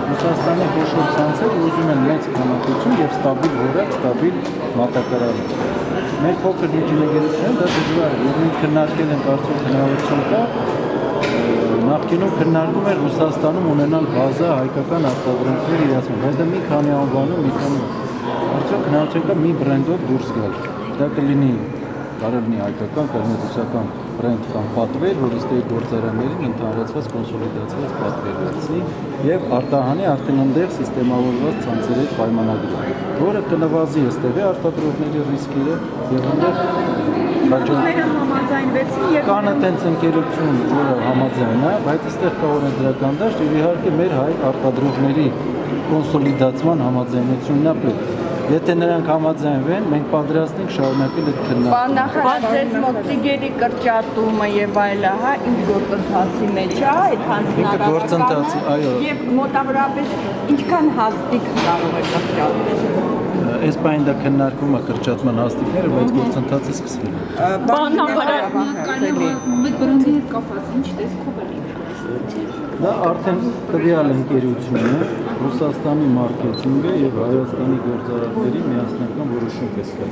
Ռուսաստանի խոշոր ցանցերը ուզում են մեծ քանակություն եւ ստաբիլ որակ, ստաբիլ մատակարարում։ Մեր փոքր միջինագործությունն դա դժվար է, եւ մենք քննարկել ենք արդյոք հնարավորություն կա նախկինում քննարկում էր Ռուսաստանում ունենալ բազա հայկական արտադրանքների իրացման, բայց դա մի քանի անվանում, մի քանի արդյոք հնարավորություն կա մի բրենդով դուրս գալ։ Դա կլինի կարող լինի հայկական, կարող լինի ռուսական բրենդ կամ պատվեր, որ ըստ էի գործարաններին ընդհանրացված կոնսոլիդացված պատվեր դարձնի եւ արտահանի արդեն այնտեղ սիստեմավորված ցանցերի պայմանագրի, որը կնվազի ըստ էի արտադրողների ռիսկերը եւ այնտեղ համաձայնվեցին եւ կան այդպես ընկերություն, որը համաձայն է, բայց այստեղ կա օրենսդրական դաշտ եւ իհարկե մեր հայ արտադրողների կոնսոլիդացման համաձայնությունն է պետք։ Եթե նրանք համաձայնվեն, մենք պատրաստ ենք շարունակել այդ քննարկումը։ Բանախազ մոտ ծիգերի կրճատումը եւ այլը, հա, ինչ գործընթացի մեջ է, այդ հանձնարարականը եւ մոտավորապես ինչքան հաստիկ կարող է կրճատել։ Այս բանը դա քննարկվում է կրճատման հաստիկները, բայց գործընթացը սկսվել է։ Մեկ բրենդի հետ կապված ինչ տեսքով է լինում։ Դա արդեն տվյալ ընկերություն է, Ռուսաստանի մարքեթինգը եւ Հայաստանի գործարարների միասնական որոշում կայացել։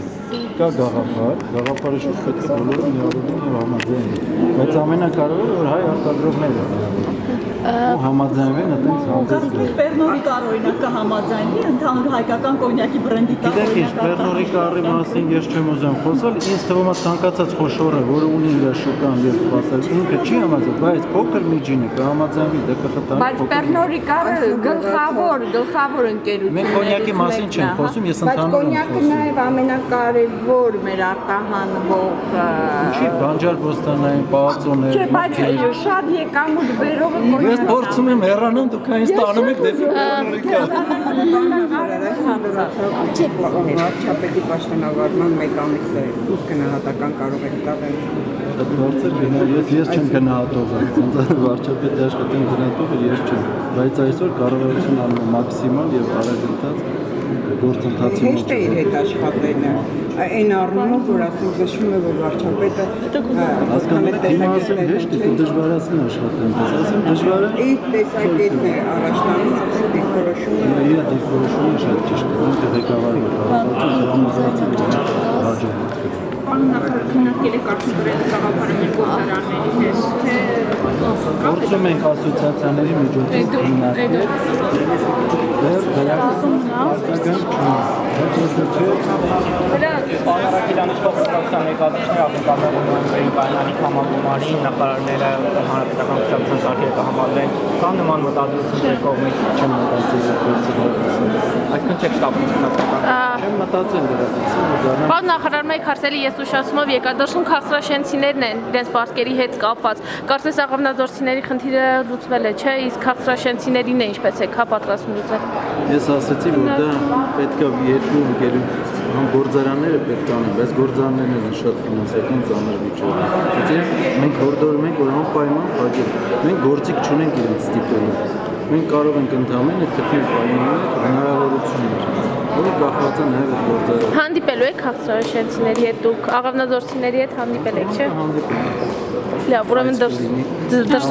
Կա գաղափարը շուտ պետք է բոլորը միավորվեն եւ համաձայնվեն։ Բայց ամենակարևորը որ հայ արտադրողները համաձայնվեն այդպես հանդես։ Պերնորի կարօրինակը համաձայնվի ընդհանուր հայկական կոնյակի բրենդի տակ։ Գիտեք, Պերնորի կարի մասին ես չեմ ուզում խոսալ, ինձ թվում է ցանկացած խոշորը, որը ունի իր շուկան եւ սպասարկում, ինքը չի համաձայն, բայց փոքր միջինը կհամաձայնվի, դա կխթանի։ Բայց Պերնորի կարը գլխավոր ընկերություն է։ Մենք կոնյակի մասին չենք խոսում, ես ընդհանուր եմ խոսում։ Բայց կոնյակը նաեւ ամենակարևոր մեր արտահանվող Ինչի բանջարբոստանային պահածոներ։ Չէ, բայց շատ եկամուտ բերողը Ես փորձում եմ հեռանալ, դուք այն ստանում եք դեպի Վարչապետի պաշտոնավարման մեկ ամիսը út գնահատական կարող եք տալ։ Այդ բարձր ես չեմ գնահատող, վարչապետի աշխատեն գնահատողը ես չեմ, բայց այսօր կառավարությունը անում է մաքսիմալ եւ արագընթաց գործընթացի մեջ։ Հեշտ է իր հետ աշխատելը, այն առումով, որ ասենք զգում է, որ վարչապետը հասկանալի է, ասեմ հեշտ է, դժվարացն աշխատեն, ասեմ դժվարը։ Իր տեսակետն է առաջնային դիրքորոշումը։ Իր դիրքորոշումը շատ ճիշտ է, ինքը ղեկավարն է կառավարության հաջողություն։ Նախնարկել եք արդյունքները գաղափարը մեր գործարանների հետ, թե Գործում ենք ասոցիացիաների միջոցով քննարկել։ Պարագիլանի փոխկապության ներկայացուցիչները ակնկալում են կայանի համագումարի նախարարները հանրապետական կուսակցության սարքերը կհամալեն կամ նման մտադրություններ կողմից Չեմ մտածել դրա մասին։ Պարոն նախարար, մեկ հարցելի ես ուշացում եմ եկադոշում քաղցրաշենցիներն են իրենց պարտքերի հետ կապված։ Կարծես աղավնագործիչների խնդիրը լուծվել է, չէ՞, իսկ քաղցրաշենցիներին է ինչպես եք հա պատրաստում լուծել։ Ես ասացի, որ դա պետք է երկու ընկերություն գործարանները պետք է անեն, բայց գործարաններն են շատ ֆինանսական ծանր վիճակում։ Եթե մենք հորդորում ենք, որ անպայման փակել, մենք գործիք չունենք իրենց ստիպելու։ Մենք կարող ենք ընդհանրապես գտնել պայմաններ, հնարավորություններ, որը կախված է նաև այդ գործարանը։ Հանդիպելու եք քաղցրաշենցիների հետ դուք աղավնագործիչների հետ հանդիպել եք, չէ՞։ Հանդիպել ենք։ Լավ, ուրեմն դրս